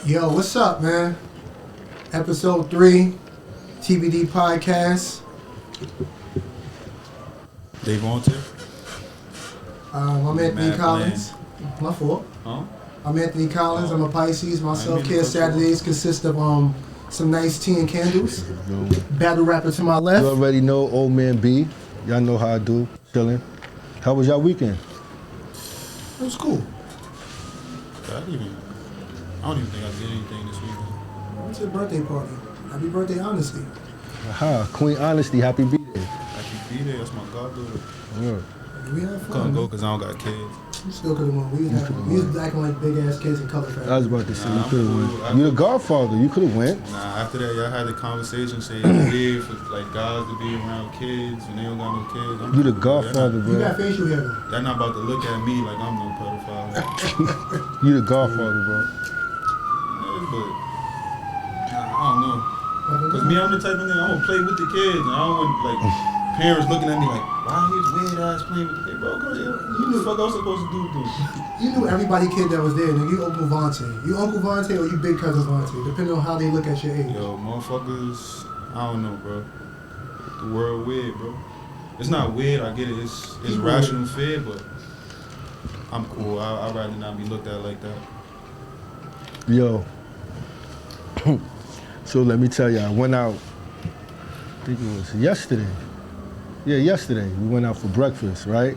Yo, what's up, man? Episode 3, TBD Podcast. Dave on to? I'm Anthony Collins. My fault. Huh? I'm Anthony Collins. I'm a Pisces. My self-care Saturdays consist of some nice tea and candles. Battle rapper to my left. You already know Old Man B. Y'all know how I do. Chilling. How was y'all weekend? It was cool. I don't even think I did anything this weekend. It's a birthday party. Happy birthday, Honesty. Aha, Queen Honesty, happy B-Day. Happy B-Day, that's my goddaughter. Yeah. We had fun. Couldn't go because I don't got kids. You still could have won. We was acting like big-ass kids in color family. I was about to say, you could have went. You the Godfather, you could have went. Nah, after that, y'all had the conversation saying it's weird for like guys to be around kids and they don't got no kids. You the Godfather, You bro. got facial hair though. They're not about to look at me like I'm no pedophile. You the Godfather, bro. Yeah, but I don't know. Cause me, I'm the type of nigga, I'm gonna play with the kids and I don't want like parents looking at me like, why his weird ass playing with the kids? Bro, cause you knew the fuck I was supposed to do things. You knew everybody kid that was there, nigga. You Uncle Vontae. You Uncle Vontae or you Big Cousin Vontae, depending on how they look at your age. Yo, motherfuckers, I don't know, bro. The world weird, bro. It's not weird, I get it. It's rational fear, but I'm cool. I'd rather not be looked at like that. Yo. So let me tell you, I went out, I think it was yesterday. Yeah, yesterday. We went out for breakfast, right?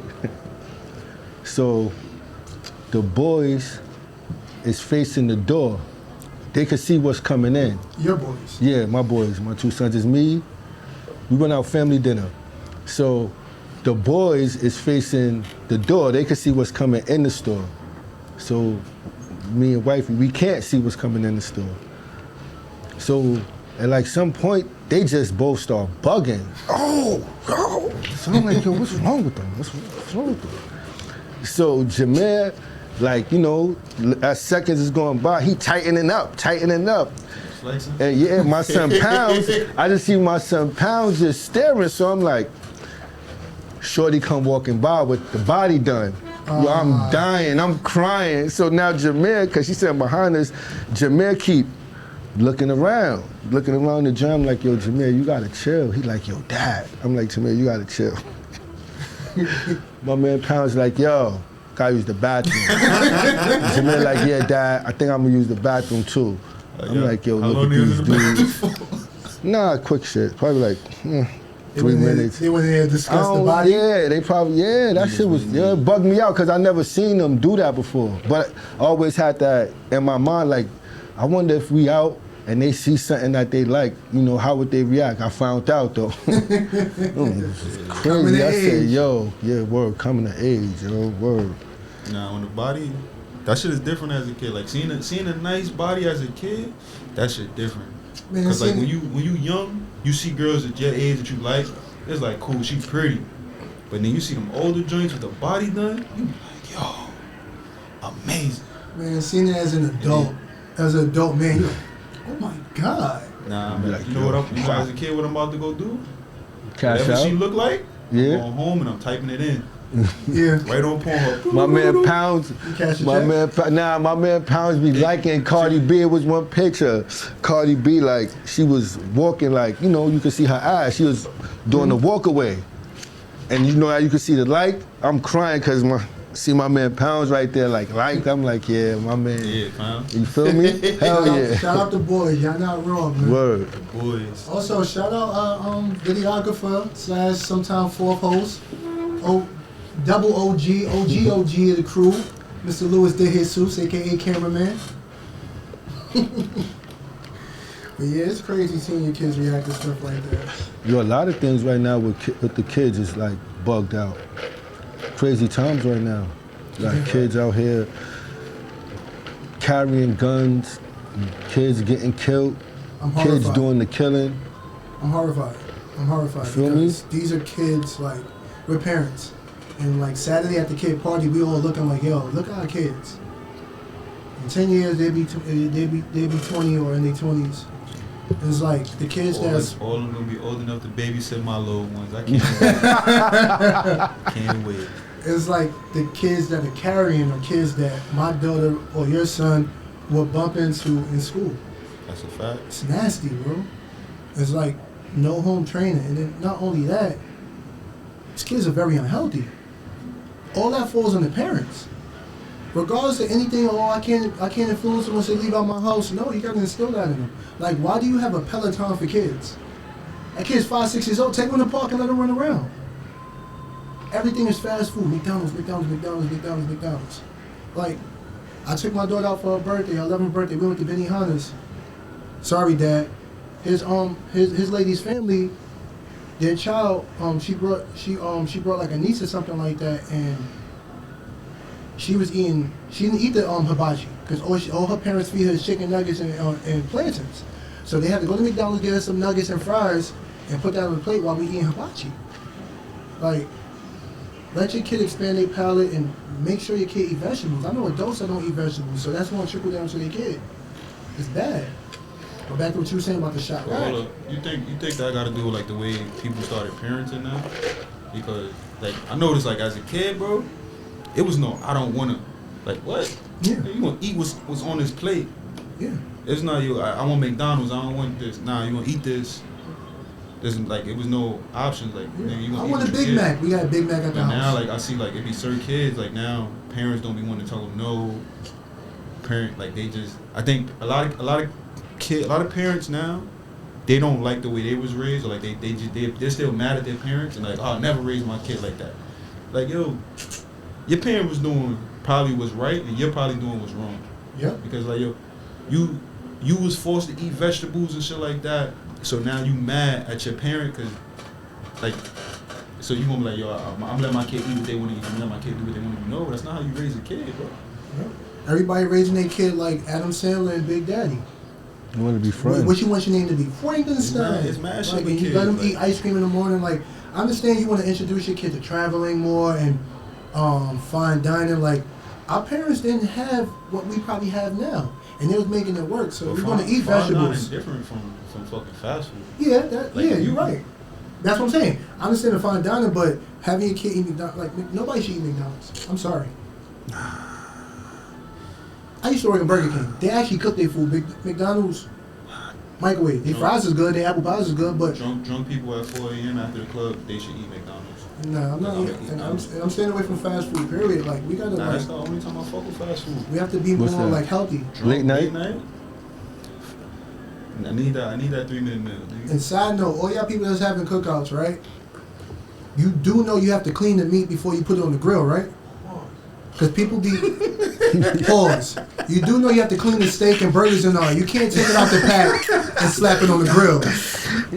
So the boys is facing the door. They could see what's coming in. Your boys? Yeah, my boys, my two sons. It's me. We went out family dinner. So the boys is facing the door. They could see what's coming in the store. So me and wifey, we can't see what's coming in the store. So at like some point, they just both start bugging. Oh. So I'm like, yo, what's wrong with them? What's wrong with them? So Jameer, like, you know, as seconds is going by, he tightening up. And yeah, my son Pounds, I just see my son Pounds just staring, so I'm like, shorty come walking by with the body done. Yo, I'm dying, I'm crying. So now Jameer, cause she sitting behind us, Jameer keep looking around the gym like, yo, Jameer, you gotta chill. He like, yo, Dad. I'm like, Jameer, you gotta chill. My man Pounds like, yo, gotta use the bathroom. Jameer like, yeah, Dad, I think I'm gonna use the bathroom too. I'm like, yo, look at these dudes. Nah, quick shit. Probably like 3 minutes. They went in there and discussed the body? Yeah, they probably, that shit was, it bugged me out because I never seen them do that before. But I always had that in my mind, like, I wonder if we out and they see something that they like, you know, how would they react? I found out though. Crazy. I said, yo, yeah, word, coming of age, yo, word. Nah, on the body, that shit is different as a kid. Like seeing a nice body as a kid, that shit different. Man, cause like when you young, you see girls at your age that you like, it's like cool, she pretty. But then you see them older joints with the body done, you be like, yo, amazing. Man, seeing it as an adult, man, you're like, oh my God. Nah, man, like, you know as a kid what I'm about to go do? Cash Whatever out? she look like, Yeah. I'm going home and I'm typing it in. Yeah. Right on Pornhub. My man Pounds, my man Pounds be liking Cardi B. It was one picture. Cardi B, like, she was walking like, you know, you could see her eyes. She was doing the walk away. And you know how you could see the light? I'm crying because see my man Pounds right there, like, I'm like, yeah, my man. Yeah, Pounds. You feel me? Hell yeah. Shout out the boys, y'all not wrong, man. Word. The boys. Also, shout out videographer / sometime fourth host, double OG of the crew, Mr. Louis De Jesus, aka cameraman. But yeah, it's crazy seeing your kids react to stuff like that. Yo, a lot of things right now with the kids is like bugged out. Crazy times right now. Like kids out here carrying guns, kids getting killed, kids doing the killing. I'm horrified. Feel me? These are kids, like, we're parents. And like Saturday at the kid party, we all looking like, yo, look at our kids. In 10 years, they be 20 or in their 20s. It's like the kids that's all of them gonna be old enough to babysit my little ones. I can't wait. Can't wait. It's like the kids that are carrying are kids that my daughter or your son will bump into in school. That's a fact. It's nasty, bro. It's like no home training, and then not only that, these kids are very unhealthy. All that falls on the parents. Regardless of anything, I can't influence them once they leave out my house. No, you gotta instill that in them. Like, why do you have a Peloton for kids? That kid's 5, 6 years old. Take them in the park and let them run around. Everything is fast food. McDonald's. Like, I took my daughter out for her birthday, her 11th birthday. We went to Benihana's. Sorry, Dad. His lady's family, their child, she brought like a niece or something like that, and she didn't eat the hibachi because all her parents feed her is chicken nuggets and plantains. So they had to go to McDonald's, get her some nuggets and fries, and put that on the plate while we eating hibachi. Like, let your kid expand their palate and make sure your kid eat vegetables. I know adults that don't eat vegetables, so that's going to trickle down to their kid. It's bad. But back to what you were saying about the shot. Well, hold up. You think that got to do with like the way people started parenting now? Because like I noticed like as a kid, bro, it was no I don't wanna like what? Yeah. You gonna eat what's on this plate? Yeah. It's not you. I want McDonald's. I don't want this. Nah, you gonna eat this? There's like it was no options. Like Yeah. nigga, you gonna I eat want a what you Big get. Mac. We got a Big Mac at the But house. now like I see like it be certain kids like now parents don't be wanting to tell them no. Parent like they just I think a lot of parents now, they don't like the way they was raised, or like they're still mad at their parents and like, oh, I never raised my kid like that. Like, yo, your parent was doing probably what's right, and you're probably doing what's wrong. Yeah. Because like, yo, you was forced to eat vegetables and shit like that, so now you mad at your parent because, like, so you gonna be like, yo, I'm letting my kid eat what they want to eat, I'm letting my kid do what they want to do. No, that's not how you raise a kid, bro. Yeah. Everybody raising their kid like Adam Sandler and Big Daddy. You want to be friends. What you want your name to be? Frankenstein. It's mad shit like, with and you kids, let them like- eat ice cream in the morning. Like, I understand you want to introduce your kid to traveling more and fine dining. Like, our parents didn't have what we probably have now, and they was making it work. So we're going to eat Fine dining vegetables. is different from fucking fast food. Yeah, Like, yeah, you're right. That's what I'm saying. I understand the fine dining, but having your kid eat McDonald's, like nobody should eat McDonald's. I'm sorry. I used to work at Burger King. They actually cook their food. McDonald's microwave. Their fries is good. Their apple pies is good, but Drunk people at 4 a.m. after the club, they should eat McDonald's. nah, I'm not. And I'm staying away from fast food. Period. Like, we gotta Nah, like, that's the only time I fuck with fast food. we have to be What's more that? like healthy. Late night? I need that 3-minute meal, nigga. And side note, all y'all people that's having cookouts, right? You do know you have to clean the meat before you put it on the grill, right? Because people be pause. You do know you have to clean the steak and burgers and all. You can't take it out the pack and slap it on the grill.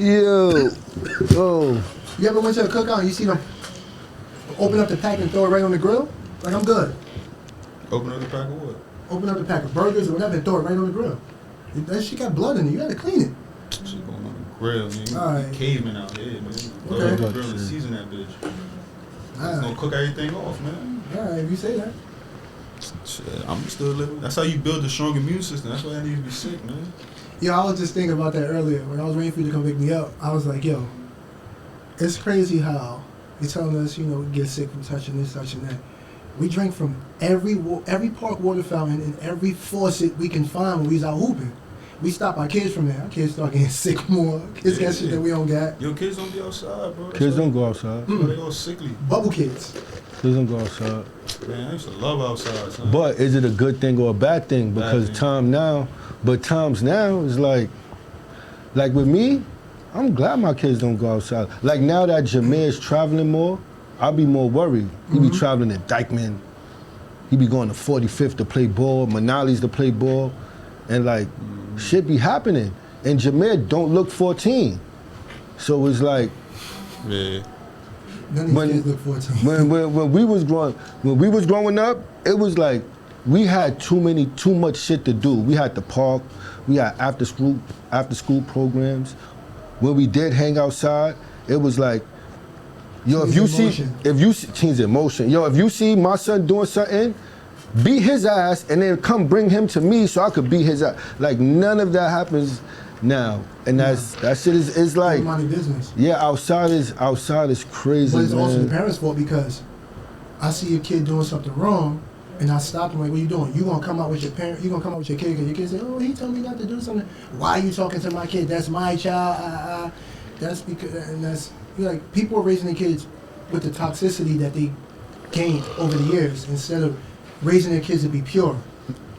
Yo. Oh. You ever went to a cookout and you see them open up the pack and throw it right on the grill? Like, I'm good. Open up the pack of what? Open up the pack of burgers or whatever and throw it right on the grill. That shit got blood in it. You gotta clean it. Shit going on the grill, nigga. Alright. Caveman out here, man. Throw Okay. it on the grill and season that bitch. It's gonna Alright. cook everything off, man. Alright, if you say that. Shit, I'm still living. That's how you build a strong immune system. That's why I need to be sick, man. Yo, I was just thinking about that earlier. When I was waiting for you to come pick me up, I was like, yo, it's crazy how you're telling us, you know, we get sick from touching this, touching that. We drank from every park water fountain and every faucet we can find when we was out hooping. We stop our kids from there. Our kids start getting sick more. Kids got shit that we don't got. Yo, kids don't be outside, bro. That's Kids why- don't go outside. that's why they all sickly. Bubble kids. Kids don't go outside. Man, I used to love outside, son. But is it a good thing or a bad thing? Because thing. times now is like with me, I'm glad my kids don't go outside. Like now that Jameer's traveling more, I'll be more worried. He be traveling to Dykeman. He be going to 45th to play ball, Manali's to play ball, and like shit be happening. And Jameer don't look 14. So it's like Yeah. None of these When- kids look 14. when we was growing up, it was like we had too much shit to do. We had the park, we had after school programs. When we did hang outside, it was like, yo, if Teens you see teens in motion, yo, if you see my son doing something, beat his ass and then come bring him to me so I could beat his ass. Like none of that happens now, and that shit is like, Money business. yeah, outside is crazy, But it's also the man. parents' fault because I see a kid doing something wrong, And I stopped him like, what you doing? You gonna come out with your parent? You gonna come out with your kid? Because your kid say, oh, he told me not to do something. Why are you talking to my kid? That's my child. That's because, and that's, like, people are raising their kids with the toxicity that they gained over the years instead of raising their kids to be pure.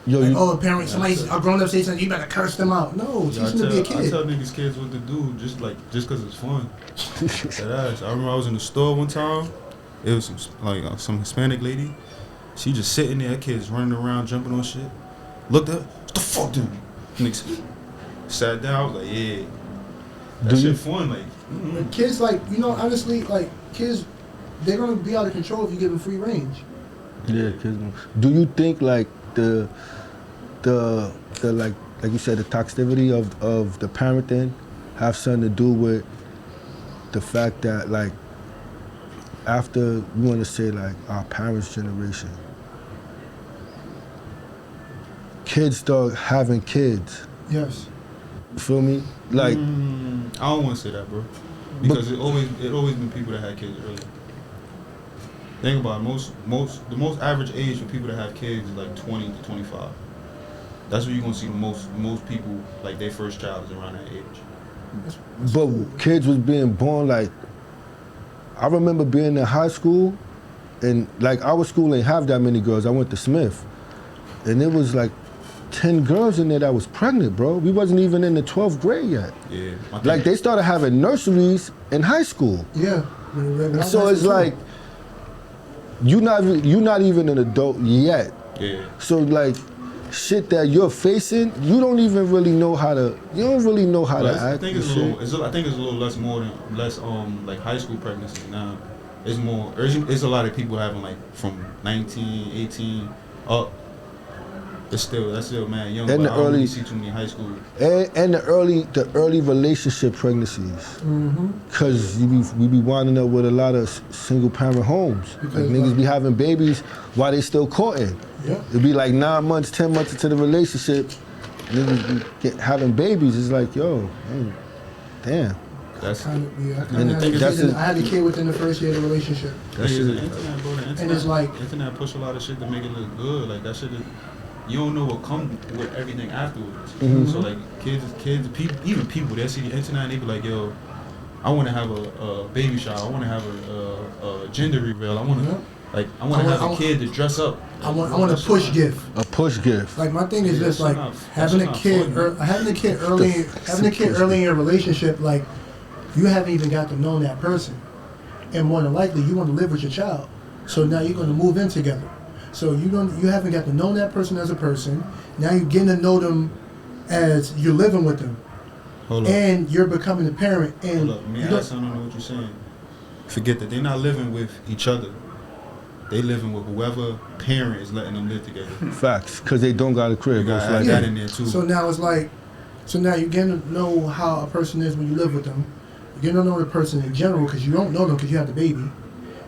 Yo, like, oh, a parent, a grown up say something, you better curse them out. No, teach them to be a kid. I tell niggas kids what to do, just because it's fun. That I remember I was in the store one time. It was some Hispanic lady. She just sitting there, kids running around, jumping on shit. Looked up, what the fuck, dude? Niggas sat down, I was like, yeah. That shit fun, like. Mm-hmm. Kids, like, you know, honestly, like, kids, they're gonna be out of control if you give them free range. Yeah, kids. Do you think, like, the like you said, the toxicity of the parenting have something to do with the fact that, like, after, we want to say, like, our parents' generation, kids start having kids. Yes. You feel me? Like, I don't want to say that, bro, because it always been people that had kids early. Think about it, the most average age for people that have kids is like 20 to 25. That's where you're gonna see the most people, like, their first child is around that age. But kids was being born, like, I remember being in high school, and, like, our school ain't have that many girls. I went to Smith, and it was like 10 girls in there that was pregnant, bro. We wasn't even in the 12th grade yet. Yeah. Like, they started having nurseries in high school. Yeah. So it's like, you're not even an adult yet. Yeah. So, like, shit that you're facing, you don't really know how to act. I think it's a little less like high school pregnancy now. It's more. It's a lot of people having, like, from 19, 18 up. That's still mad young. And but I don't really see too many high school. And the early relationship pregnancies. Cause we be winding up with a lot of single parent homes. Like, niggas be having babies while they still courting. Yeah. It'd be like 9 months, 10 months into the relationship, niggas be having babies. It's like, yo, damn. That's I had a kid within the first year of the relationship. That shit is the internet, bro. The internet, and it's like, internet push a lot of shit to make it look good. Like, that shit is, you don't know what comes with everything afterwards. So, like, kids, even people, they see the internet and they be like, yo, I want to have a baby shower. I want to have a gender reveal. I want to have a kid to dress up. I want a push gift. A push gift. Like, my thing is just, like, having a kid early in your relationship, like, you haven't even got to know that person, and more than likely you want to live with your child. So now you're going to move in together. So you haven't got to know that person as a person. Now you're getting to know them as you're living with them. And you're becoming a parent. And hold up, me and I don't know what you're saying. Forget that. They're not living with each other. They living with whoever parent is letting them live together. Facts, because they don't got a crib. You got like that in there too. So now it's like, now you're getting to know how a person is when you live with them. You're getting to know the person in general because you don't know them because you have the baby.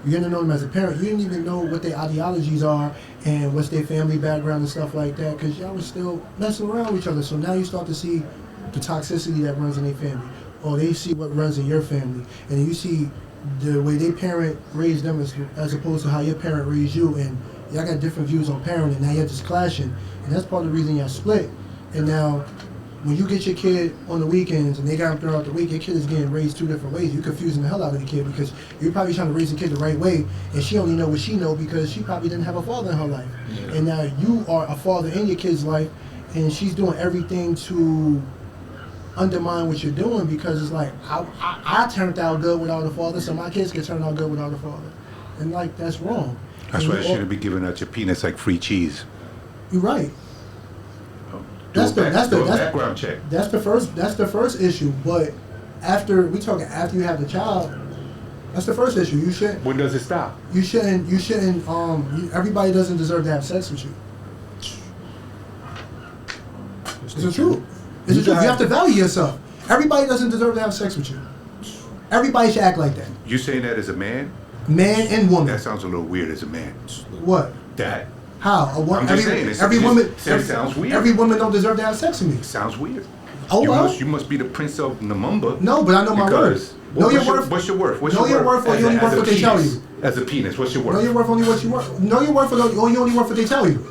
You're getting to know them as a parent. You didn't even know what their ideologies are and what's their family background and stuff like that because y'all was still messing around with each other. So now you start to see the toxicity that runs in their family. Or they see what runs in your family. And then you see the way their parent raised them as opposed to how your parent raised you. And y'all got different views on parenting. Now you're just clashing. And that's part of the reason y'all split. And now, when you get your kid on the weekends and they got him throughout the week, your kid is getting raised two different ways. You're confusing the hell out of the kid because you're probably trying to raise the kid the right way, and she only know what she know because she probably didn't have a father in her life. Yeah. And now you are a father in your kid's life, and she's doing everything to undermine what you're doing because it's like, I turned out good without a father, so my kids can turn out good without a father. And, like, that's wrong. That's why you shouldn't be giving out your peanuts like free cheese. You're right. That's the background check. That's the first issue. But after you have the child, that's the first issue. You shouldn't. When does it stop? You shouldn't. Everybody doesn't deserve to have sex with you. It's the truth. It's the truth. You have to value yourself. Everybody doesn't deserve to have sex with you. Everybody should act like that. You saying that as a man? Man and woman. That sounds a little weird as a man. What? That. How? I'm just saying. It sounds weird. Every woman don't deserve to have sex with me. It sounds weird. Oh, you must be the prince of Namumba. No, but I know my worth. Know your worth. What's your worth? Know your worth, or you only worth what they tell you. as a penis? What's your worth? Know your worth only what you worth. Know your worth only worth what they tell you.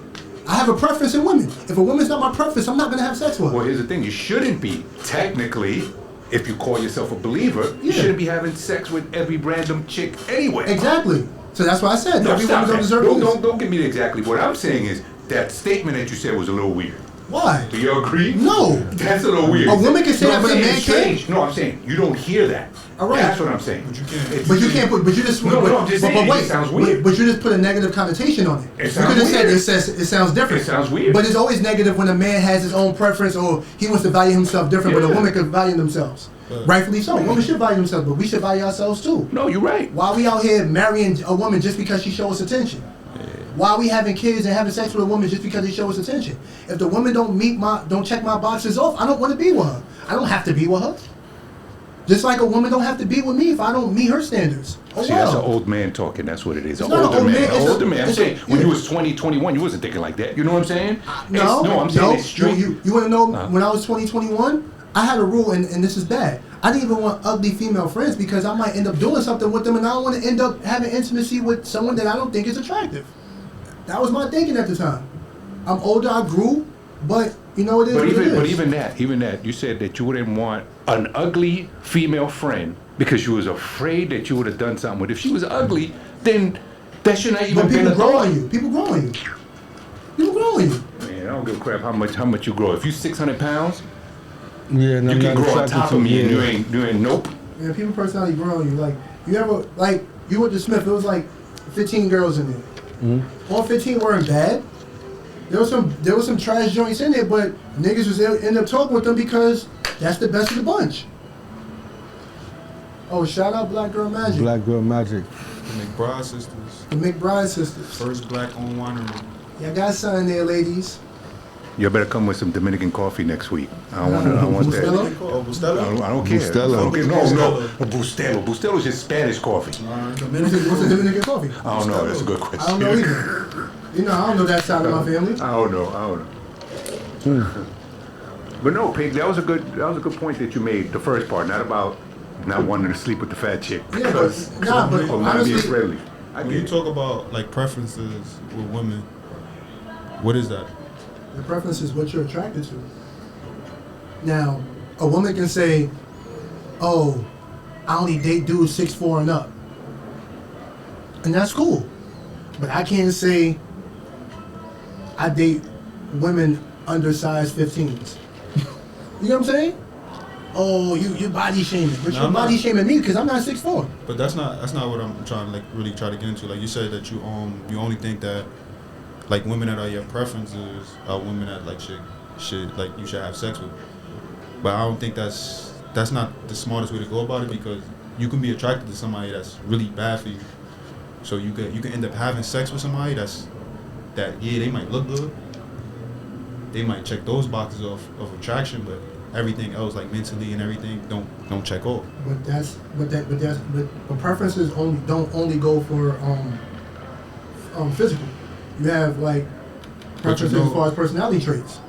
I have a preference in women. If a woman's not my preference, I'm not gonna have sex with her. Well, here's the thing. You shouldn't be, technically, if you call yourself a believer, you shouldn't be having sex with every random chick anyway. Exactly. So that's why I said No, every stop woman don't that. deserve Don't give me exactly. What I'm saying is that statement that you said was a little weird. Why? Do you agree? No. That's a little weird. A woman can say No, that, I'm but a saying man it's can't. strange. No, I'm saying you don't hear that. All right. That's what I'm saying. But you can't. But you can't put. But you just. No, but, I'm just saying, but it wait. just sounds weird. But you just put a negative connotation on it. It You sounds could have said weird. it sounds different. It sounds weird. But it's always negative when a man has his own preference or he wants to value himself different. But a Yeah. woman could value themselves. Rightfully so. Women should value themselves, but we should value ourselves too. No, you're right. Why are we out here marrying a woman just because she shows us attention? Why are we having kids and having sex with a woman just because they show us attention? If the woman don't check my boxes off, I don't want to be with her. I don't have to be with her. Just like a woman don't have to be with me if I don't meet her standards. Oh, See, that's an old man talking. That's what it is. An not an older old man. man, An it's a- older man. I'm it's a- saying, when yeah. you was 20, 21, you wasn't thinking like that. You know what I'm saying? No, I'm saying it's straight. You want to know when I was 20, 21, I had a rule, and this is bad. I didn't even want ugly female friends because I might end up doing something with them, and I don't want to end up having intimacy with someone that I don't think is attractive. That was my thinking at the time. I'm older, I grew, but you know it is. But what it is. even that, you said that you wouldn't want an ugly female friend because you was afraid that you would have done something with. If she was ugly, then that should not even But been people a grow thought. on you. People grow on you. People grow on you. Man, I don't give a crap how much you grow. If you 600 pounds, Yeah, and you I'm can not grow on attracted top to of me and yeah. you ain't nope. Yeah, people personality grow on you. Like you went to Smith. It was like 15 girls in there. Mm-hmm. All 15 weren't bad. There was some trash joints in there, but niggas was end up talking with them because that's the best of the bunch. Oh, shout out Black Girl Magic. Black Girl Magic. The McBride sisters. The McBride sisters. First black-owned winery. Y'all got something there, ladies. You better come with some Dominican coffee next week. I want that. Bustelo? Oh, Bustelo? I don't care. Bustelo. Okay, no. Bustelo. Bustelo is just Spanish coffee. What's the Dominican coffee? I don't know. That's a good question. I don't know either. You know, I don't know that side of my family. I don't know. But no, Pig, that was a good point that you made. The first part, not about not wanting to sleep with the fat chick. Yeah, but Or not honestly, being friendly. I When get you it. talk about like preferences with women, what is that? the preference is what you're attracted to. Now, a woman can say, "Oh, I only date dudes 6'4" and up," and that's cool. But I can't say I date women undersized 15s. You know what I'm saying? Oh, you body shaming, but No, you're I'm not. body shaming me because I'm not 6'4". But that's not what I'm trying to like really try to get into. Like you said that you only think that like women that are your preferences are women that like should like you should have sex with. But I don't think that's not the smartest way to go about it because you can be attracted to somebody that's really bad for you. So you can end up having sex with somebody they might look good. They might check those boxes off of attraction, but everything else like mentally and everything don't check off. But preferences don't only go for physical. You have like preferences as far as personality traits.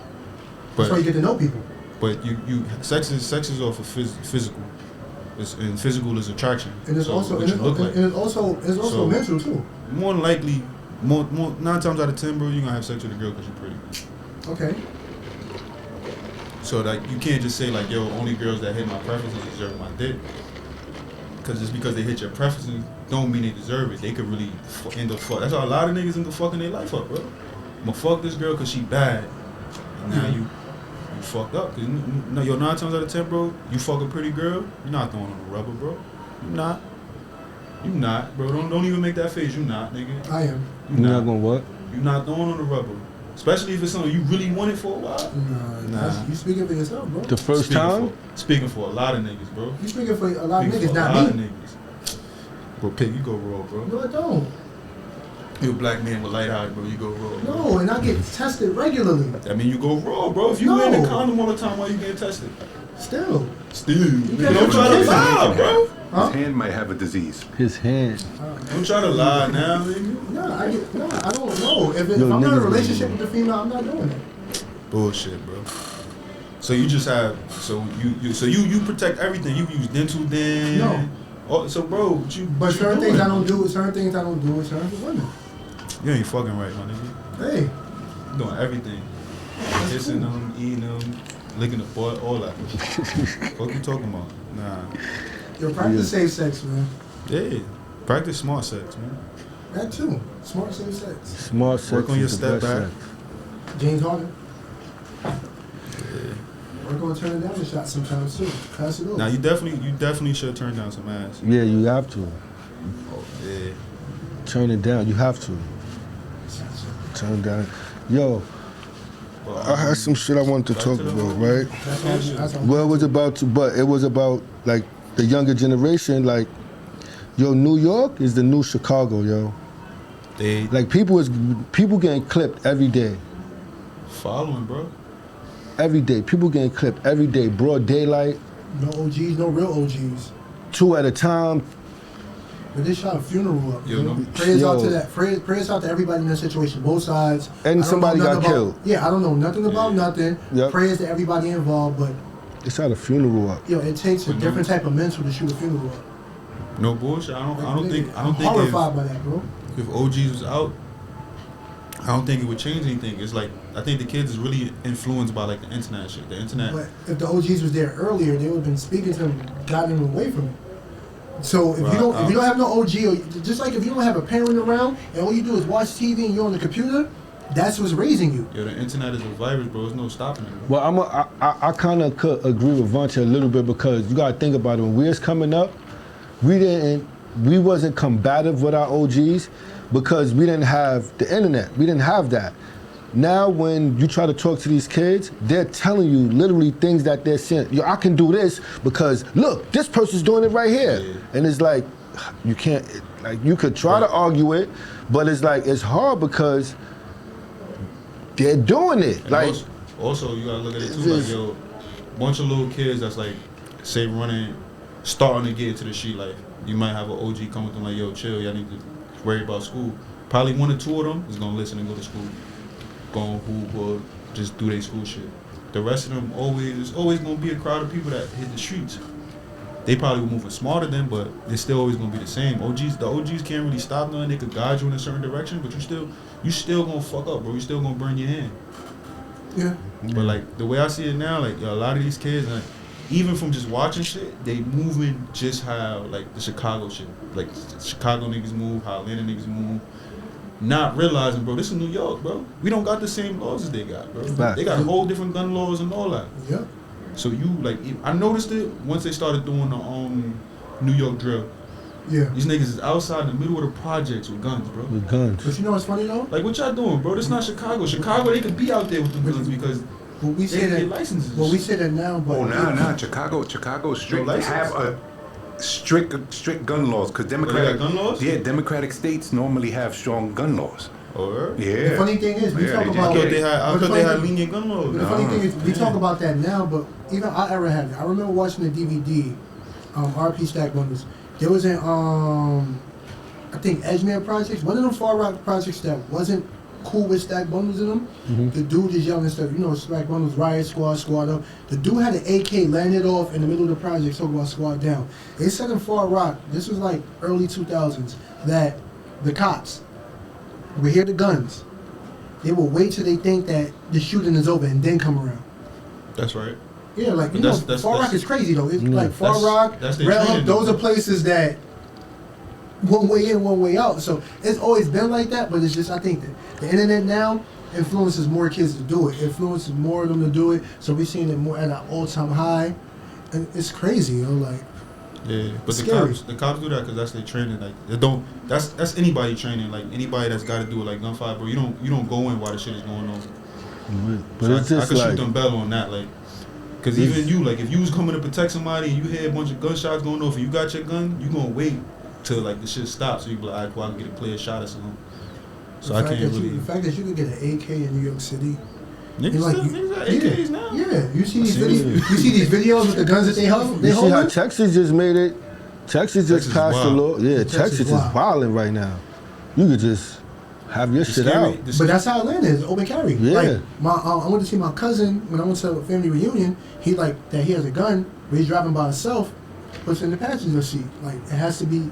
That's why you get to know people. But you sex is off of physical. And physical is attraction. And it's So also what you look like. and it's also So- mental too. More than likely, more 9 times out of 10, bro, you're gonna have sex with a girl because you're pretty. Okay. So like you can't just say like, yo, only girls that hit my preferences deserve my dick. Because just because they hit your preferences don't mean they deserve it. They could really end up fuck. That's how a lot of niggas end up fucking their life up, bro. I'ma fuck this girl because she bad, and now you fucked up. Cause yo, 9 times out of 10, bro, you fuck a pretty girl, you're not throwing on the rubber, bro. You not, bro. Don't even make that face. You not, nigga. I am. You You're not gonna what? You not throwing on the rubber. Especially if it's something you really wanted for a while. Nah. You speaking for yourself, bro. The first time? Speaking for a lot of niggas, bro. You speaking for a lot of Speaking niggas, for a not lot of me. niggas. Bro, Pig, you go raw, bro. No, I don't. You a black man with light eyes, bro. You go raw. Bro. No, and I get tested regularly. I mean, you go raw, bro. If you No. wearing a condom all the time, why you getting tested? Still. You can't don't try to do lie, bro. Huh? His hand might have a disease. His hand. Don't try to lie now, nigga. I don't know. If Yo, I'm not in a niggas relationship be- with the female, I'm not doing it. Bullshit, bro. So you just have you protect everything. You use dental dam. Oh, so bro, what you? But what you certain doing? things I don't do with certain things I don't do with certain women. You ain't fucking right, my nigga. Hey, You doing everything. Kissing them, eating them, licking the butt, all that. What you talking about? Nah. yo, practice safe sex, man. Yeah. Practice smart sex, man. That too. Smart safe sex. Smart sex. Work on your is the step best back. sex. James Harden. We're gonna turn it down the shot sometimes too. Pass it over. Now you definitely should turn down some ass. Yeah, you have to. Oh, yeah. Turn it down. You have to. Turn it down. Yo, But, I had some shit I wanted to back talk to the about, whole- right? That's all. Well, it was about to, but it was about like the younger generation. Like, yo, New York is the new Chicago, yo. They Like people getting clipped every day. following, bro. Every day, people getting clipped every day. Broad daylight, No OGs, no real OGs. 2 at a time. But they shot a funeral up. Yo, You know? no- Prayers out Yo. to that. Prayers out to everybody in that situation, both sides. And I don't know somebody nothing got about- killed. Yeah, I don't know nothing about Yeah. nothing. Yep. Prayers to everybody involved, but They shot a funeral up. yo, it takes a But no- different type of mental to shoot a funeral up. No bullshit. I don't think I'm if, horrified by that, bro. if OGs was out, I don't think it would change anything. It's like I think the kids is really influenced by like the internet shit. The internet. But if the OGs was there earlier, they would have been speaking to him, gotten him away from it. So if Right, you don't have no OG, or just like if you don't have a parent around and all you do is watch TV and you're on the computer, that's what's raising you. Yo, the internet is a virus, bro. There's no stopping it, bro. Well, I kind of could agree with Vontae a little bit because you gotta think about it. When we was coming up, we wasn't combative with our OGs because we didn't have the internet. We didn't have that. Now, when you try to talk to these kids, they're telling you literally things that they're saying. Yo, I can do this because look, this person's doing it right here, Yeah. and it's like you can't. Like you could try to argue it, but it's like it's hard because they're doing it. And Like. also, you gotta look at it too. It's Like, just- yo, bunch of little kids that's like, say running, starting to get into the street life. You might have an OG come with them like, yo, chill. Y'all need to worry about school. Probably 1 or 2 of them is gonna listen and go to school, go on hoop or just do their school shit. The rest of them there's always gonna be a crowd of people that hit the streets. They probably were moving smarter then, but it's still always gonna be the same. The OGs can't really stop nothing. They could guide you in a certain direction, but you still gonna fuck up, bro. You still gonna burn your hand. Yeah. But like the way I see it now, like yo, a lot of these kids, like even from just watching shit, they moving just how like the Chicago shit, like Chicago niggas move, how Atlanta niggas move. Not realizing, bro, this is New York, bro. We don't got the same laws as they got, bro. Fact. They got whole different gun laws and all that. Yep. So you like, I noticed it once they started doing the New York drill. Yeah. These niggas is outside in the middle of the projects with guns, bro. With guns. But you know what's funny though? Like what y'all doing, bro? This not Chicago. Chicago, they could be out there with the guns because Well, we they say can get that. licenses. Well, we say that now, but Oh, nah. Chicago strict license? have a strict gun laws because they got Democratic gun laws? Yeah, Democratic states normally have strong gun laws. Or Yeah. the funny thing is, we Yeah, talk they just about. I get thought it. they had. I But the thought they funny had thing- lenient gun laws. But the funny thing is, we talk about that now, but even our era had it. I remember watching the DVD, RP Stack Bundles. There was an, I think Edgemere projects, one of them Far Rock projects that wasn't cool with Stack Bundles in them. The dude is yelling stuff, you know, Stack Bundles, Riot Squad, Squad Up. The dude had an AK landed off in the middle of the project, talking about Squad Down. They said in Far Rock, this was like early 2000s, that the cops would hear the guns. They will wait till they think that the shooting is over and then come around. That's right. Yeah, like, you But know, that's- Far Rock that's- is crazy, though. It's like Far That's- Rock, that's their Red Hook, training, those though. are places that one way in, one way out. So it's always been like that, but it's just, I think that the internet now influences more kids to do it. Influences more of them to do it. So we're seeing it more at an all-time high. And it's crazy, you know, like, Yeah, but Scary. the cops do that because that's their training. Like they don't. That's anybody training. Like anybody that's got to do it. Like gunfire, bro. You don't go in while the shit is going on. But So it's I just could like shoot them bell on that. Like, cause even you, like, if you was coming to protect somebody and you hear a bunch of gunshots going off and you got your gun, you gonna wait till like the shit stops so you be like, alright, well, I can get a clear shot or something. So I can't really. The fact that you could get an AK in New York City. Niggas, Like, niggas got AKs now. Yeah, you see these I seen videos. it. You see these videos with the guns that they hold. They you see how hold. Texas just made it. Texas just Texas passed the wild. law. Yeah, Texas Texas is wild. wilding right now. You could just have your The shit scary- out. the But that's how Atlanta is, open carry. Yeah. Like I went to see my cousin when I went to a family reunion. He like that he has a gun, but he's driving by himself. puts in the passenger seat. Like it has to be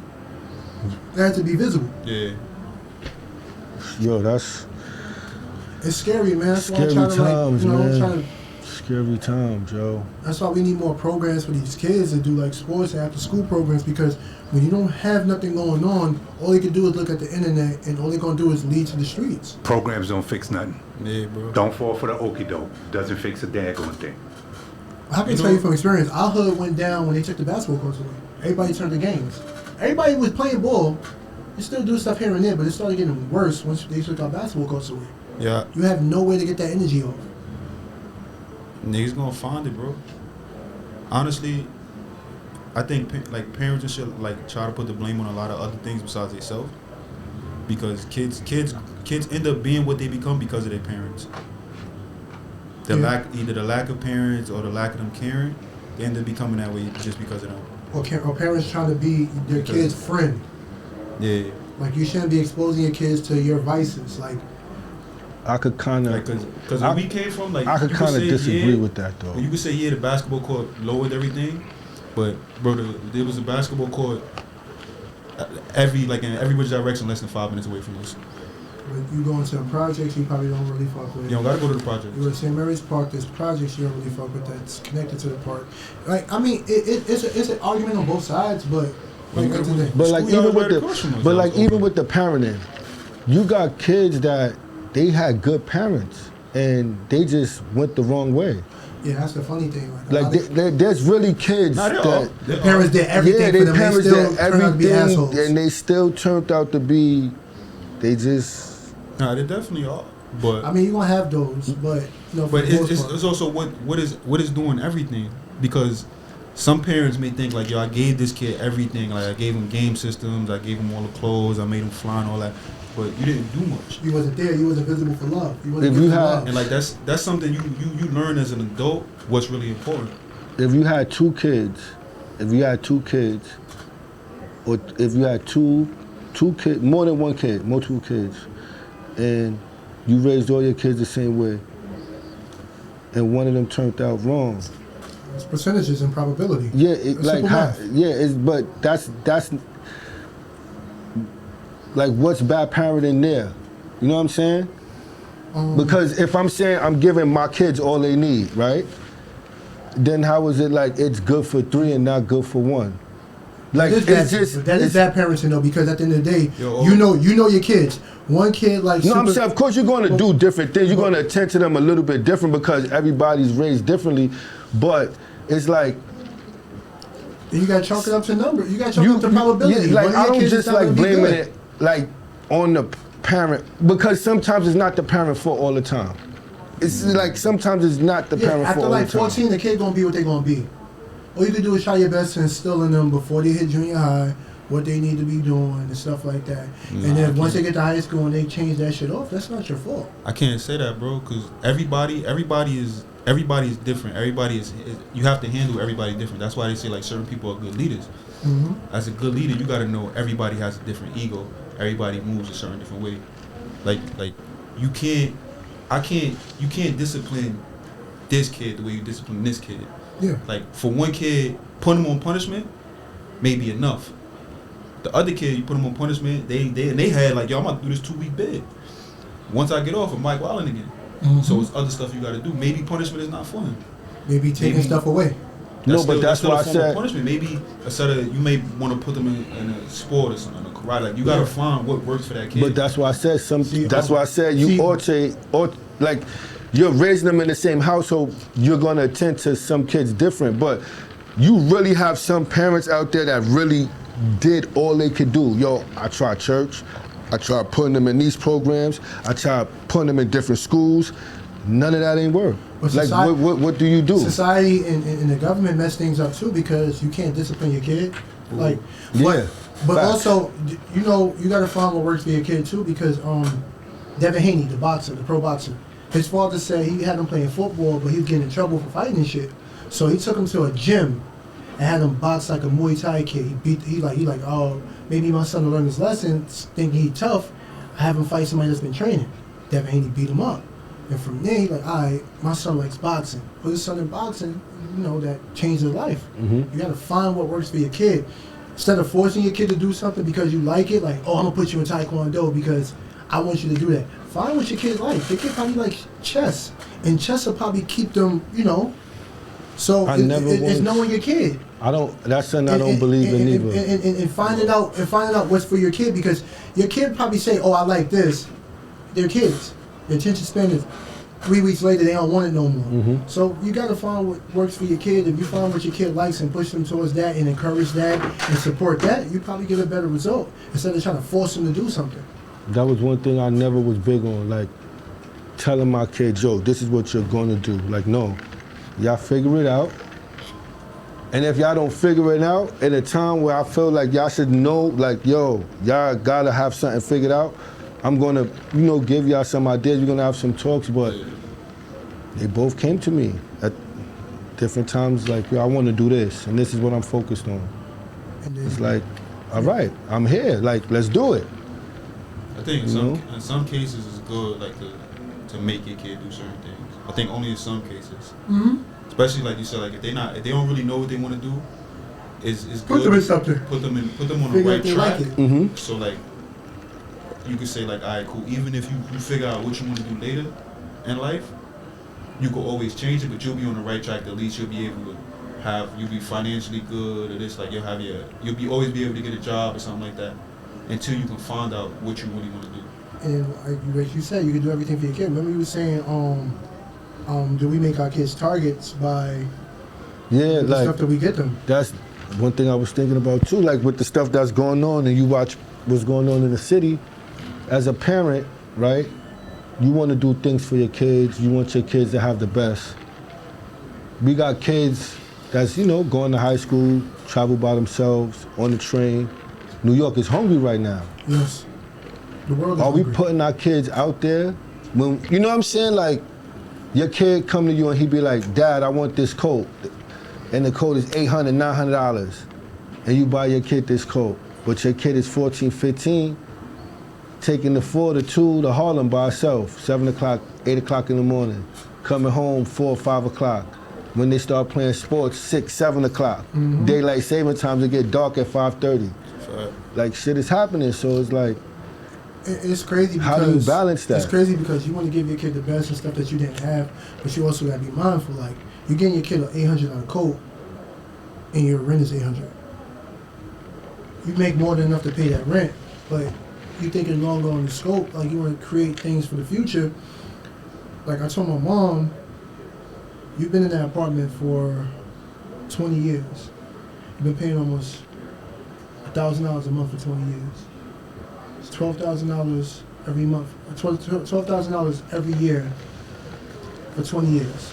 visible. Yeah. Yo, that's It's scary, man. That's why I'm scary trying to times, man. trying to. Scary times, yo. That's why we need more programs for these kids to do like sports and after school programs, because when you don't have nothing going on, all you can do is look at the internet and all they're gonna do is lead to the streets. Programs don't fix nothing. Yeah, bro. Don't fall for the okie doke. Doesn't fix a daggone thing. I can tell you from experience, our hood went down when they took the basketball courts away. Everybody turned to games. Everybody was playing ball. You still do stuff here and there, but it started getting worse once they took our basketball courts away. Yeah. You have no way to get that energy off. Niggas gonna find it, bro. Honestly, I think like parents and shit like try to put the blame on a lot of other things besides themselves, because kids end up being what they become because of their parents. Either the lack of parents or the lack of them caring, they end up becoming that way just because of them. Or parents trying to be their kid's friend. Yeah. Like you shouldn't be exposing your kids to your vices. Like I could kind of, Like, cause where we came from, like I could you kind of say, disagree yeah, with that though. You could say, yeah, the basketball court lowered everything, but bro, there was a basketball court in every which direction less than 5 minutes away from us. when you go into a project, you probably don't really fuck with. You don't gotta go to the project. You go to St. Mary's Park, there's projects you don't really fuck with that's connected to the park. Like I mean, it's an argument on both sides, but like at the end of the day, But like Schoolyard even with right across from the, us, but that like was even open. with the parenting, you got kids that they had good parents and they just went the wrong way. yeah, that's the funny thing. Like, Like there's really kids Nah, they're all- that the parents did everything yeah, for they them. parents They still did turned out to be assholes. everything and they still turned out to be. They just Nah, they definitely are. But I mean, you're gonna have those, but you know, for but the most it's part. also what is doing everything, because some parents may think like, yo, I gave this kid everything, like I gave him game systems, I gave him all the clothes, I made him fly and all that, but you didn't do much. You wasn't there. You wasn't visible for love. You wasn't If there you for had- love. And like that's something you learn as an adult what's really important. if you had two kids, or if you had two kids, more than one kid, multiple kids, and you raised all your kids the same way, and one of them turned out wrong. It's percentages and probability. Yeah, It's simple math. but that's like what's bad parenting there? You know what I'm saying? Because if I'm saying I'm giving my kids all they need, right? Then how is it like it's good for three and not good for one? Like That is bad parenting though, because at the end of the day, Yo, you know your kids. One kid like No, I'm saying of course you're going to do different things. You're going to attend to them a little bit different because everybody's raised differently. But it's like you got to chalk it up to number. You got to chalk it up to probability. Yeah, like One of I your don't kids just is not like gonna be blaming good. it like on the parent, because sometimes it's not the parent fault all the time. It's like sometimes it's not the Yeah, parent after fault all like the time. 14, the kid gonna be what they gonna be. All you can do is try your best to instill in them before they hit junior high what they need to be doing and stuff like that. Nah, And I then once they can't. get to high school and they change that shit off, that's not your fault. I can't say that, bro, because everybody is different. Everybody is you have to handle everybody different. That's why they say like certain people are good leaders. Mm-hmm. As a good leader, you got to know everybody has a different ego. Everybody moves a certain different way. Like you can't discipline this kid the way you discipline this kid. Yeah. Like for one kid, putting him on punishment may be enough. The other kid, you put him on punishment, they had like, yo, I'm about to do this 2-week bid. Once I get off, I'm Mike Wildin again. Mhm. So it's other stuff you got to do. Maybe punishment is not for him. Maybe taking Maybe- stuff away. No, but that's still why a I form of said punishment. Maybe instead of you may want to put them in a sport or something, a karate. Like you got to find what works for that kid. But that's why I said that's why I said See- you ought like you're raising them in the same household. You're gonna attend to some kids different, but you really have some parents out there that really did all they could do. Yo, I tried church, I tried putting them in these programs, I tried putting them in different schools. None of that ain't work. But Like society- what do you do? Society and the government mess things up too, because you can't discipline your kid. Like, Yeah, but facts. also, you know, you got to find what works for your kid too, because Devin Haney, the boxer, the pro boxer, his father said he had him playing football, but he was getting in trouble for fighting and shit. So he took him to a gym and had him box like a Muay Thai kid. He like, oh, maybe my son will learn his lesson, thinking he tough. I have him fight somebody that's been training. Devin Haney beat him up. And from there, he like, all right, my son likes boxing. Put his son in boxing, you know, that changed his life. You gotta find what works for your kid. Instead of forcing your kid to do something because you like it, like, oh, I'm gonna put you in Taekwondo because I want you to do that. Find what your kid likes. Your kid probably likes chess. And chess will probably keep them, you know. So it's knowing your kid. That's something I don't believe in either. And finding out what's for your kid, because your kid probably say, oh, I like this. They're kids. Their attention span is 3 weeks later, they don't want it no more. So you got to find what works for your kid. If you find what your kid likes and push them towards that and encourage that and support that, you probably get a better result instead of trying to force them to do something. That was one thing I never was big on, like telling my kids, yo, this is what you're going to do. Like, no, y'all figure it out. And if y'all don't figure it out at a time where I feel like y'all should know, like, yo, y'all got to have something figured out, I'm going to, you know, give y'all some ideas. We're going to have some talks, but they both came to me at different times, like, yo, I want to do this, and this is what I'm focused on. It's like, all right, I'm here. Like, let's do it. I think in some cases it's good, like, to make your kid do certain things. I think only in some cases. Especially, like you said, like, if they don't really know what they want to do, it's good. Put them in something. Put them on the right track. So, like, you could say, like, all right, cool. Even if you figure out what you want to do later in life, you could always change it, but you'll be on the right track. At least you'll be able to you'll be financially good, or this, like, you'll always be able to get a job or something like that, until you can find out what you really want to do. And like you said, you can do everything for your kid. Remember you were saying, do we make our kids targets by the like, stuff that we get them? That's one thing I was thinking about too, like with the stuff that's going on, and you watch what's going on in the city. As a parent, right, you want to do things for your kids. You want your kids to have the best. We got kids that's, you know, going to high school, travel by themselves, on the train. New York is hungry right now. Yes. The world is hungry. We putting our kids out there? When, you know what I'm saying? Like, your kid come to you and he be like, Dad, I want this coat. And the coat is $800, $900. And you buy your kid this coat. But your kid is 14, 15, taking the 4 to 2 to Harlem by herself, 7 o'clock, 8 o'clock in the morning, coming home 4 or 5 o'clock. When they start playing sports, 6, 7 o'clock. Daylight saving times, it get dark at 5:30. Like, shit is happening, so it's like, it's crazy because, how do you balance that? It's crazy because you want to give your kid the best and stuff that you didn't have, but you also got to be mindful. Like, you're getting your kid an $800 coat, and your rent is $800. You make more than enough to pay that rent, but you thinking longer on the scope. Like, you want to create things for the future. Like I told my mom, you've been in that apartment for 20 years. You've been paying almost $1,000 a month for 20 years. It's $12,000 every month. $12,000 every year for 20 years.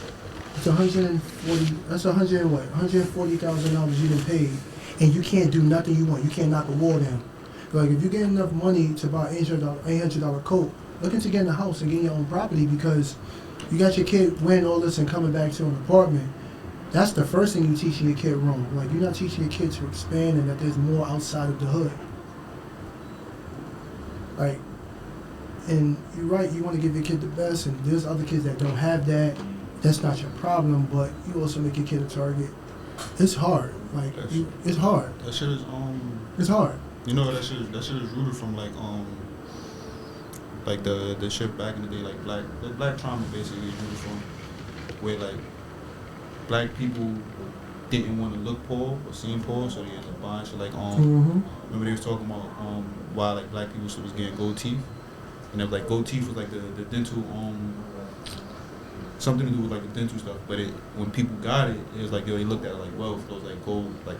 It's $140,000 you done paid, and you can't do nothing you want. You can't knock a wall down. Like, if you get enough money to buy an $800 coat, look into getting a house and getting your own property, because you got your kid wearing all this and coming back to an apartment. That's the first thing you're teaching your kid wrong. Like, you're not teaching your kid to expand and that there's more outside of the hood. Like, and you're right, you want to give your kid the best, and there's other kids that don't have that. That's not your problem, but you also make your kid a target. It's hard. Like, it's hard. That shit is It's hard. You know, that shit is rooted from like the shit back in the day, like the black trauma basically is rooted from where, like, black people didn't want to look poor or seem poor, so they ended up buying shit like remember they was talking about why, like, black people was getting gold teeth, and it was like gold teeth was like the dental something to do with like the dental stuff, but when people got it, it was like, yo, they looked at it like wealth. It was like gold, like,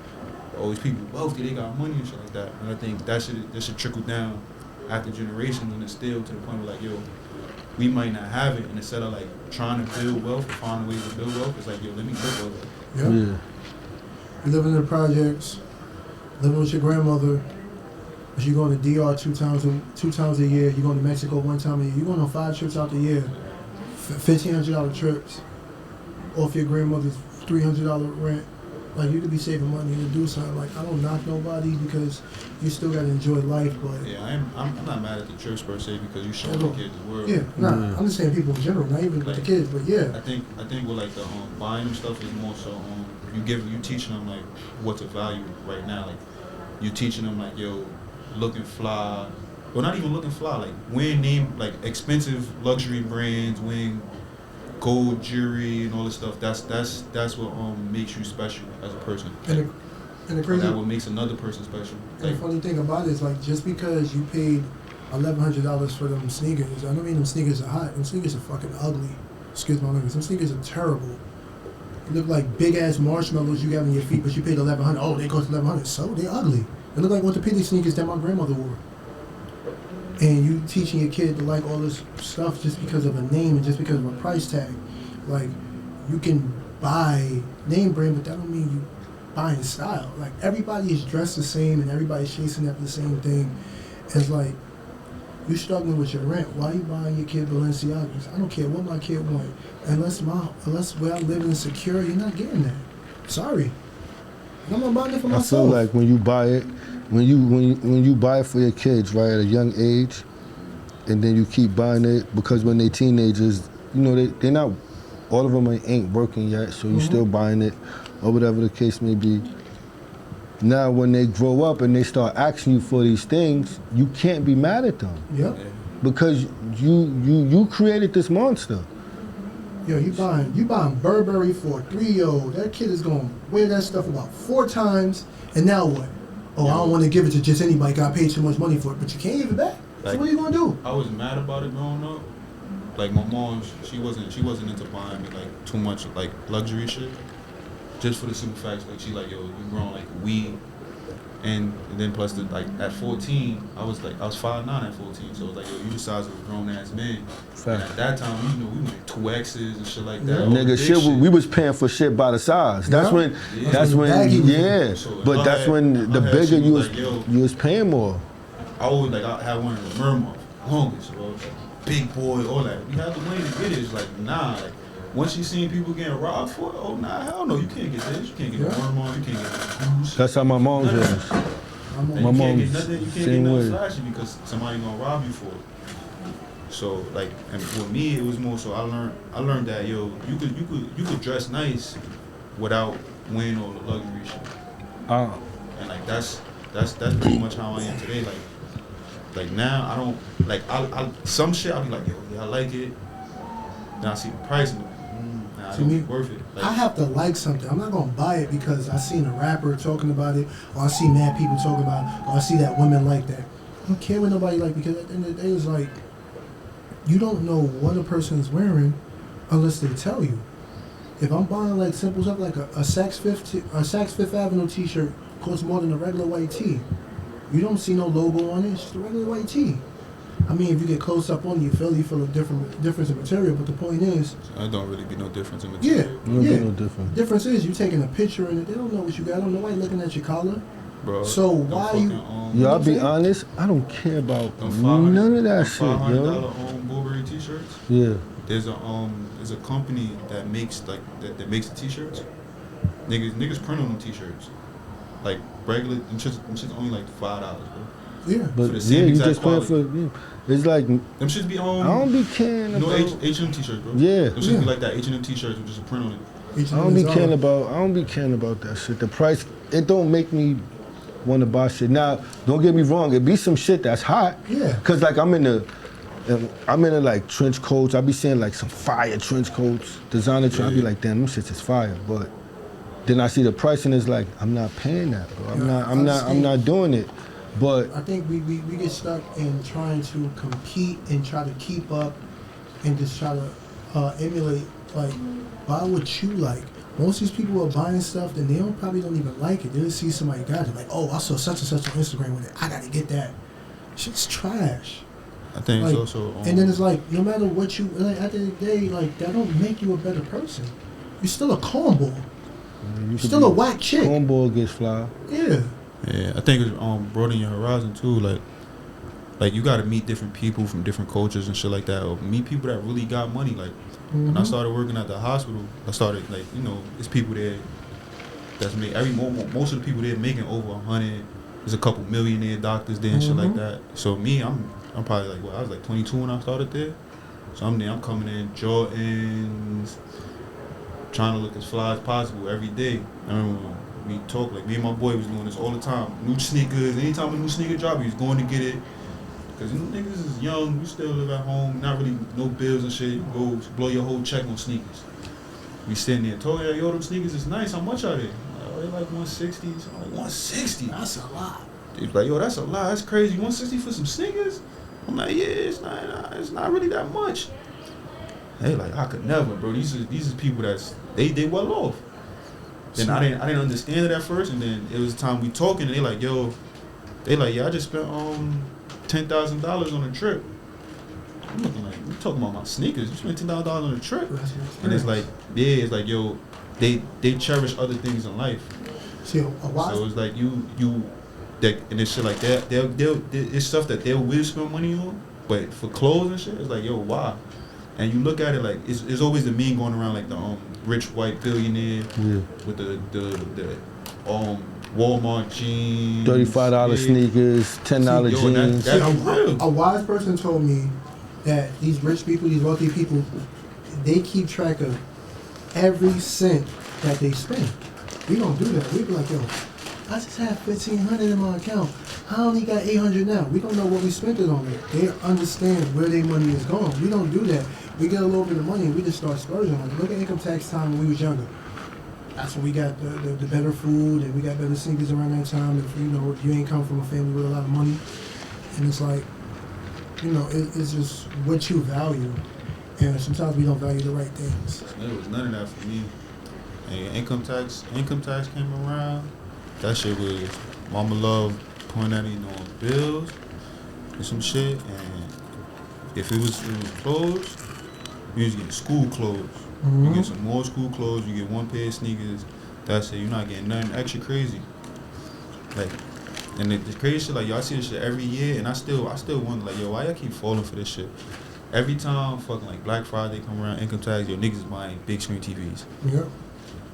all these people wealthy, they got money and shit like that. And I think that should trickle down after generations and instill to the point where, like, yo, we might not have it, and instead of like trying to build wealth or find ways to build wealth, it's like, yo, let me build wealth. Yeah. You living in the projects, living with your grandmother, but you're going to DR two times a year, you're going to Mexico 1 time a year, you're going on 5 trips out the year, $1,500 trips, off your grandmother's $300 rent. Like you could be saving money to do something. Like I don't knock nobody because you still gotta enjoy life. But Yeah, I'm not mad at the church per se because you show the kids the world. yeah, I'm just saying people in general, not even with the kids, but yeah. I think with like the buying them stuff is more so you teaching them like what to value right now. Like you teaching them like looking fly, or not even looking fly. Like wearing like expensive luxury brands, wearing gold jewelry and all this stuff. That's what makes you special as a person. And the crazy, that what makes another person special. And the funny thing about it is like just because you paid $1,100 for them sneakers, I don't mean them sneakers are hot. Them sneakers are fucking ugly. Excuse my language. Them sneakers are terrible. They look like big ass marshmallows you got on your feet, but you paid $1,100. Oh, they cost $1,100. So they ugly. They look like orthopedic sneakers that my grandmother wore. And you teaching your kid to like all this stuff just because of a name and just because of a price tag. Like you can buy name brand, but that don't mean you buying style. Like everybody is dressed the same and everybody's chasing after the same thing. It's like you struggling with your rent. Why are you buying your kid Balenciagas? I don't care what my kid want. Unless where I'm living is secure, you're not getting that. Sorry. I'm not buying it for myself. I feel like when you buy it, when you buy it for your kids, right, at a young age, and then you keep buying it because when they're teenagers, they're not, all of them ain't working yet, so you still buying it, or whatever the case may be. Now, when they grow up and they start asking you for these things, you can't be mad at them. Yep. Because you created this monster. Yo, you buying Burberry for a 3-year-old. That kid is gonna wear that stuff about 4 times, and now what? Oh, I don't want to give it to just anybody. Got paid too much money for it, but you can't give it back. Like, so what are you gonna do? I was mad about it growing up. Like my mom, she wasn't into buying me like too much like luxury shit. Just for the simple fact, like she like, yo, you grown like weed, and then plus like at 14, I was 5'9" at 14, so it was like, yo, you the size of a grown ass man. And at that time, we went 2X's and shit like that. Nigga, shit, we was paying for shit by the size. That's when, So but that's when the bigger you was paying more. I always I had one of the Merma, longest, bro, big boy, all that. We had the money to get it. It's like, nah, like. Once you seen people getting robbed for it, oh nah, hell no, you can't get this. You can't get a worm on, you can't get a goose. That's how my mom was. My mom you can't get nothing flashy because somebody gonna rob you for it. So and for me, it was more so I learned that you could dress nice without wearing all the luxury shit. And that's pretty much how I am today. Like now I don't I some shit I'll be like, yo, yeah, I like it. Then I see the price and to me, worth it. I have to like something. I'm not gonna buy it because I seen a rapper talking about it, or I see mad people talking about it, or I see that women like that. I don't care what nobody like, because at the end of the day, it's like you don't know what a person is wearing unless they tell you. If I'm buying like simple stuff like a Saks Fifth Avenue T-shirt costs more than a regular white tee, you don't see no logo on it. It's just a regular white tee. I mean, if you get close up on it, you feel a difference in material. But the point is, there don't really be no difference in material. Yeah, no difference. Difference is you taking a picture in it. They don't know what you got. I don't know why you looking at your collar. Bro, so why you? Yo, I'll be honest. I don't care about none of that shit, yo. $500 Boobie t-shirts. Yeah. There's a company that makes that makes the t-shirts. Niggas print on them t-shirts. Like regular, them shit's only like $5, bro. Yeah, but the same you just pay for. It's like them shits be on. I don't be caring about. H&M t-shirts, bro. Yeah, them shits be like that H&M t-shirts with just a print on it. I don't be caring about that shit. The price, it don't make me want to buy shit. Now, don't get me wrong. It be some shit that's hot. Yeah. Cause like I'm in the like trench coats. I be seeing like some fire trench coats, designer trench. I be like, damn, them shits is fire. But then I see the price and it's like, I'm not paying that, bro. I'm not doing it. But I think we get stuck in trying to compete and try to keep up and just try to emulate, like, buy what you like. Most of these people are buying stuff that they probably don't even like it. They just see somebody got it, like, oh, I saw such and such on Instagram with it. I gotta get that. Shit's trash. I think like, it's also. And then it's like, no matter what you, like, at the end of the day, like, that don't make you a better person. You're still a cornball. You're still a whack chick. Cornball gets fly. Yeah. Yeah, I think it's broaden your horizon too. Like you got to meet different people from different cultures and shit like that, or meet people that really got money. Like when I started working at the hospital, I started it's people there that's make most of the people there making over 100. There's a couple millionaire doctors there and shit like that. So me, I'm probably like, I was like 22 when I started there. So I'm there, I'm coming in Jordans, trying to look as fly as possible every day. I remember we talk, like me and my boy was doing this all the time. New sneakers, anytime a new sneaker drop, he was going to get it. Cause you know, niggas is young, we still live at home, not really no bills and shit. You go blow your whole check on sneakers. We sitting there talking, yo, them sneakers is nice, how much are they? They like 160. So I'm like, 160? That's a lot. He's like, yo, that's a lot, that's crazy. 160 for some sneakers? I'm like, yeah, it's not really that much. They like, I could never, bro. These is people that's they well off. Then I didn't understand it at first, and then it was time we talking, and they like, yeah, I just spent $10,000 on a trip. I'm looking like, we talking about my sneakers. You spent $10,000 on a trip, and it's like, yo, they cherish other things in life. See, So it's like that, and it's shit like that. They'll it's stuff that they will spend money on, but for clothes and shit, it's like, yo, why? And you look at it like it's always the meme going around, like the rich white billionaire with the Walmart jeans, $35 sneakers, $10 jeans. That's a wise person told me that these rich people, these wealthy people, they keep track of every cent that they spend. We don't do that. We be like, yo, I just have $1,500 in my account. I only got $800 now. We don't know what we spent it on. They understand where their money is going. We don't do that. We get a little bit of money and we just start splurging. Like, look at income tax time when we was younger. That's when we got the better food and we got better sneakers around that time. If you ain't come from a family with a lot of money, and it's like, it's just what you value. And sometimes we don't value the right things. There was none of that for me. And income tax came around. That shit was mama love pointing at me on bills and some shit. And if it was clothes, you was getting school clothes. You get some more school clothes. You get one pair of sneakers. That's it. You're not getting nothing extra crazy. Like, and the crazy shit, like, yo, I see this shit every year, and I still wonder, like, yo, why y'all keep falling for this shit? Every time fucking like Black Friday come around, income tax, yo, niggas is buying big screen TVs. Yeah.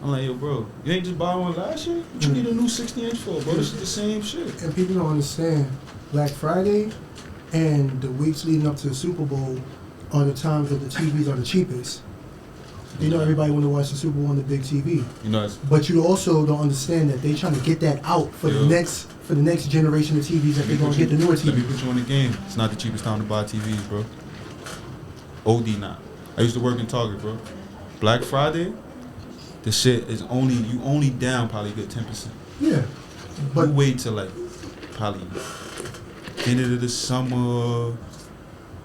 I'm like, yo, bro, you ain't just buy one last year? What you need a new 60-inch for, bro? This is the same shit. And people don't understand, Black Friday and the weeks leading up to the Super Bowl are the times that the TVs are the cheapest. Everybody want to watch the Super Bowl on the big TV. But you also don't understand that they trying to get that out for the next generation of TVs that they're going to get the newer TVs. Let me put you on the game. It's not the cheapest time to buy TVs, bro. OD not. I used to work in Target, bro. Black Friday, the shit is you only down probably a good 10%. Yeah. But you wait till like probably end of the summer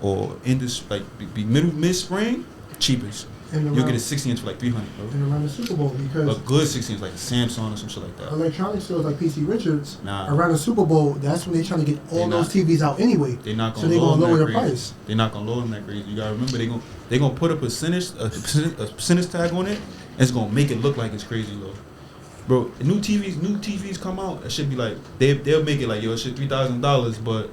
or end of be mid-spring, cheapest. You'll get a 60-inch for like $300, bro. And around the Super Bowl, because a good 60-inch like a Samsung or some shit like that. Electronic stores like PC Richards, nah. Around the Super Bowl, that's when they're trying to get all those TVs out anyway. They're not gonna so they're gonna lower the price. They're not gonna lower them that crazy. You gotta remember they're gonna put a percentage tag on it. And it's gonna make it look like it's crazy low. Bro, new TVs come out. It should be like they'll make it like, yo, it should $3,000, but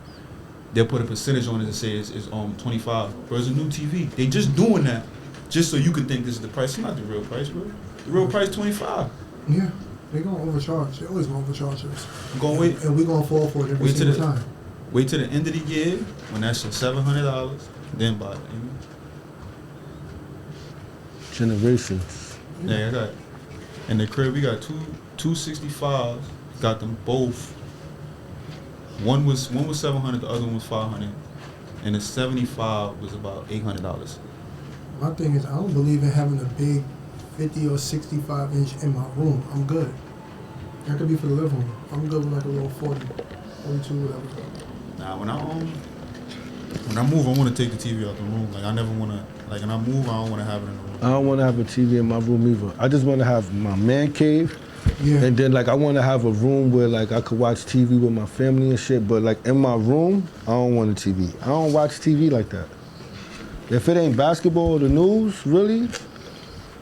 they'll put a percentage on it and say it's $25. Bro, it's a new TV. They just doing that just so you could think this is the price. It's not the real price, bro. The real price $25. Yeah, they're gonna overcharge. They always gonna overcharge us. I'm gonna wait, and we're gonna fall for it every single time. Wait till the end of the year when that's $700, then buy it. Generations. Yeah, I got in the crib. We got two 265s. Got them both. One was $700, the other one was $500, and the 75 was about $800. My thing is, I don't believe in having a big 50 or 65 inch in my room. I'm good. That could be for the living room. I'm good with like a little 40, 42, whatever. Nah, when I move, I want to take the TV out the room. Like I never want to. Like when I move, I don't want to have it in the room. I don't want to have a TV in my room either. I just want to have my man cave. Yeah. And then like I want to have a room where like I could watch TV with my family and shit. But like in my room, I don't want a TV. I don't watch TV like that. If it ain't basketball or the news, really,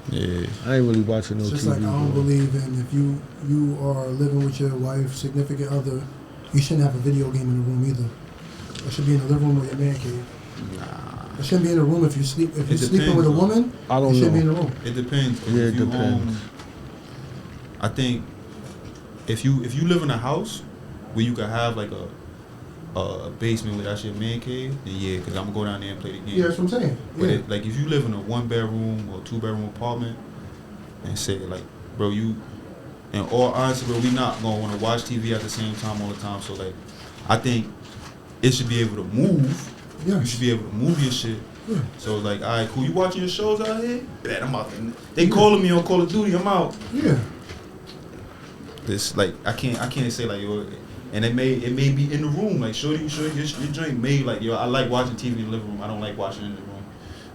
yeah, I ain't really watching no TV. It's just like I don't believe in if you are living with your wife, significant other, you shouldn't have a video game in the room either. It should be in the living room or your man cave. Nah. It shouldn't be in the room if you sleep. If you're sleeping with a woman, I don't it should know. be in the room. It depends. Yeah, it depends. I think if you live in a house where you can have like a basement where that's your man cave, then yeah, because I'm gonna go down there and play the game. Yeah, that's what I'm saying. But Yeah. like if you live in a 1-bedroom or 2-bedroom apartment, and say like, bro, you, in all honesty, bro, we not gonna want to watch TV at the same time all the time. So like, I think it should be able to move. Yeah. You should be able to move your shit. Yeah. So like, all right, cool. You watching your shows out here? Bet I'm out. They calling me on Call of Duty. I'm out. Yeah. This like I can't say like yo, and it may be in the room like shorty your joint may like yo I like watching TV in the living room. I don't like watching in the room.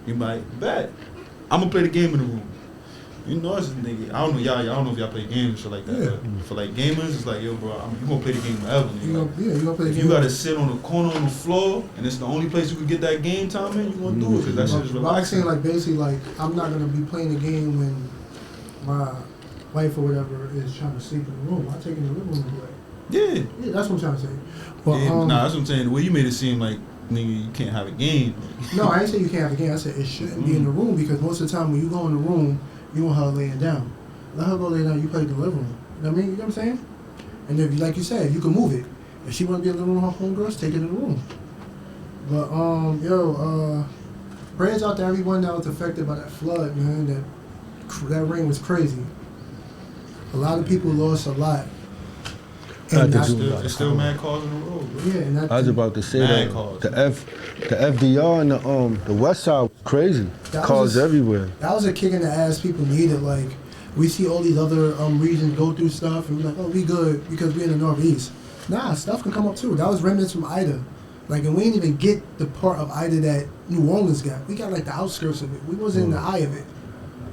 You might bet I'm gonna play the game in the room. You know, it's a nigga. I don't know y'all. I don't know if y'all play games and shit like that. Yeah. But for like gamers, it's like yo, bro, you gonna play the game forever. Nigga. You gonna play the If game. you gotta sit on the corner on the floor and it's the only place you can get that game time in, you gonna do it because that shit is But I'm relaxing. saying like basically like I'm not gonna be playing the game when my wife or whatever is trying to sleep in the room. I take it in the living room and play. Yeah. Yeah, that's what I'm trying to say. But Yeah, nah, that's what I'm saying. The way you made it seem like nigga, you can't have a game. no, I ain't say you can't have a game. I said it shouldn't be in the room because most of the time when you go in the room, you want her laying down. Let her go lay down. You play the living room. You know what I mean? You know what I'm saying? And if like you said, you can move it. If she want to be in the room with her homegirls, take it in the room. But prayers out to everyone that was affected by that flood, man. That rain was crazy. A lot of people lost a lot. And Had to that's- do There's still mad cars on the road, bro. yeah, and that, I was about to say Mad that cars. the FDR and the West Side was crazy. That was Cars a- everywhere. That was a kick in the ass people needed. Like, we see all these other regions go through stuff, and we're like, oh, we good because we're in the Northeast. Nah, stuff can come up too. That was remnants from Ida. Like, and we didn't even get the part of Ida that New Orleans got. We got, like, the outskirts of it. We wasn't in the eye of it.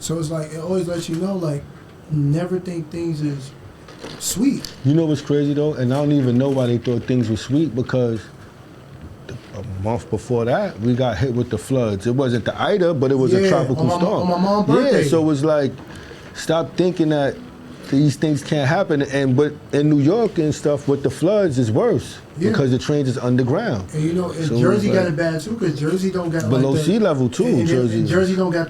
So it's like, it always lets you know, like, never think things is sweet. You know what's crazy though? And I don't even know why they thought things were sweet because a month before that, we got hit with the floods. It wasn't the Ida, but it was a Yeah, tropical on storm. my mom's birthday. Yeah, so it was like, stop thinking that these things can't happen. But in New York and stuff with the floods is worse Yeah. because the trains is underground. And you know, and So it Jersey was got like- it bad too, because Jersey don't got Below like the, sea level too, and Jersey. Jersey don't got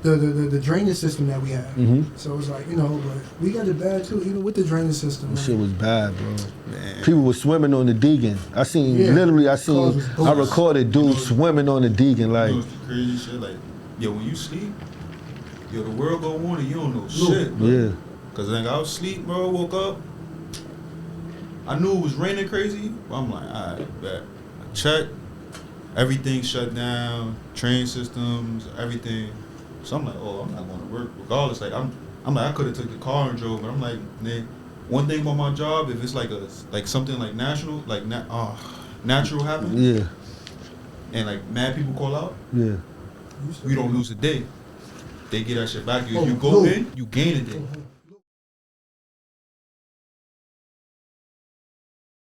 the drainage system that we have. Mhm. So it's like, you know, but we got it bad too, even with the drainage system. That man. shit was bad, bro. Man. People were swimming on the Deegan. I seen, Yeah. literally, Cars was I bogus. recorded dudes swimming on the Deegan, like, You know what's the crazy shit? Like, yo, when you sleep, yo, the world go on and you don't know shit, bro. yeah. Cause like I was asleep, bro, woke up. I knew it was raining crazy, but I'm like, alright, bet. I checked, everything shut down, train systems, everything. So I'm like, oh, I'm not going to work regardless. Like I'm like, I could have took the car and drove, but I'm like, man, one thing about my job, if it's like something like natural happens, Yeah, and like mad people call out, yeah. you don't lose a day. They get that shit back. If Oh, you go cool. in, you gain a day.